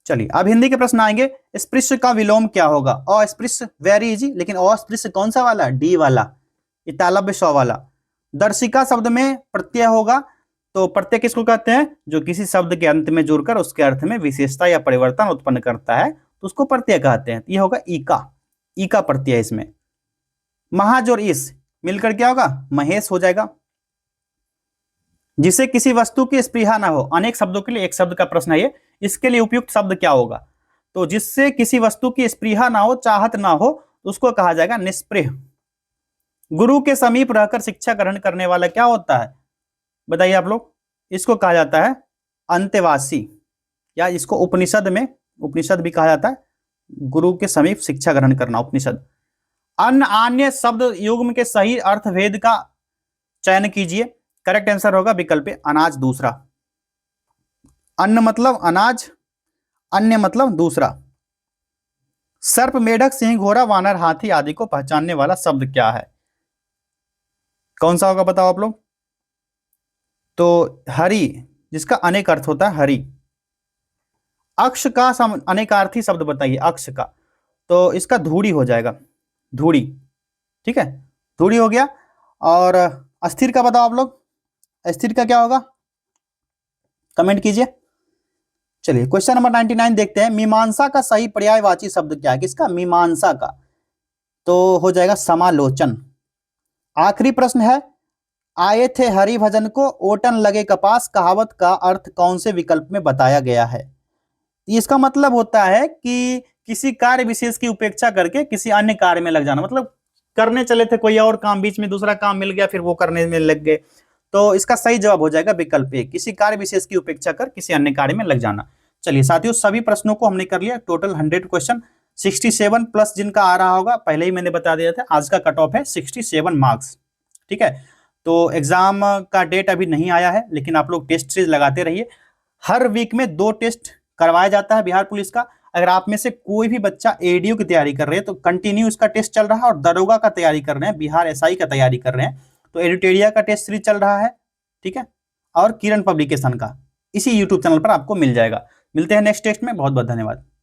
चलिए अब हिंदी के प्रश्न आएंगे। स्पृश्य का विलोम क्या होगा? अस्पृश्य, वेरी इजी, लेकिन अस्पृश्य कौन सा वाला? डी वाला, ये तालव्य स वाला। दर्शिका शब्द में प्रत्यय होगा, तो प्रत्यय किसको कहते हैं? जो किसी शब्द के अंत में जुड़कर उसके अर्थ में विशेषता या परिवर्तन उत्पन्न करता है, तो उसको प्रत्यय कहते हैं। ये होगा ईका, ईका प्रत्यय इसमें। महाज और इस मिलकर क्या होगा? महेश हो जाएगा। जिसे किसी वस्तु की स्पृहा ना हो, अनेक शब्दों के लिए एक शब्द का प्रश्न है ये, इसके लिए उपयुक्त शब्द क्या होगा? तो जिससे किसी वस्तु की स्पृहा ना हो, चाहत ना हो, उसको कहा जाएगा निस्पृह। गुरु के समीप रहकर शिक्षा ग्रहण करने वाला क्या होता है? बताइए आप लोग। इसको कहा जाता है अंत्यवासी, या इसको उपनिषद में, उपनिषद भी कहा जाता है, गुरु के समीप शिक्षा ग्रहण करना, उपनिषद। अन्य अन्य शब्द युग्म के सही अर्थ भेद का चयन कीजिए। करेक्ट आंसर होगा विकल्प अनाज दूसरा। अन्न मतलब अनाज, अन्य मतलब दूसरा। सर्प, मेढक, सिंह, घोड़ा, वानर, हाथी आदि को पहचानने वाला शब्द क्या है? कौन सा होगा बताओ आप लोग। तो हरि, जिसका अनेक अर्थ होता है हरि। अक्ष का अनेकार्थी शब्द बताइए, अक्ष का। तो इसका धूड़ी हो जाएगा, धूड़ी। ठीक है, धूड़ी हो गया। और अस्थिर का बताओ आप लोग, अस्थिर का क्या होगा, कमेंट कीजिए। चलिए क्वेश्चन नंबर 99 देखते हैं। मीमांसा का सही पर्यायवाची शब्द क्या है, किसका, मीमांसा का। तो हो जाएगा समालोचन। आखिरी प्रश्न है, आए थे हरि भजन को ओटन लगे कपास, कहावत का अर्थ कौन से विकल्प में बताया गया है। इसका मतलब होता है कि किसी कार्य विशेष की उपेक्षा करके किसी अन्य कार्य में लग जाना, मतलब करने चले थे कोई और काम, बीच में दूसरा काम मिल गया, फिर वो करने में लग गए। तो इसका सही जवाब हो जाएगा विकल्प ए, किसी कार्य विशेष की उपेक्षा कर किसी अन्य कार्य में लग जाना। चलिए साथियों, सभी प्रश्नों को हमने कर लिया, टोटल 100 क्वेश्चन। 67 प्लस जिनका आ रहा होगा, पहले ही मैंने बता दिया था, आज का कट ऑफ है 67 मार्क्स। ठीक है, तो एग्जाम का डेट अभी नहीं आया है, लेकिन आप लोग टेस्ट सीरीज लगाते रहिए। हर वीक में 2 टेस्ट करवाया जाता है बिहार पुलिस का। अगर आप में से कोई भी बच्चा एडीओ की तैयारी कर रहे हैं तो कंटिन्यू इसका टेस्ट चल रहा है, और दरोगा का तैयारी कर रहे हैं, बिहार एसआई का तैयारी कर रहे हैं, तो एडिटेरिया का टेस्ट सीरीज चल रहा है। ठीक है, और किरण पब्लिकेशन का इसी यूट्यूब चैनल पर आपको मिल जाएगा। मिलते हैं नेक्स्ट टेस्ट में, बहुत बहुत धन्यवाद।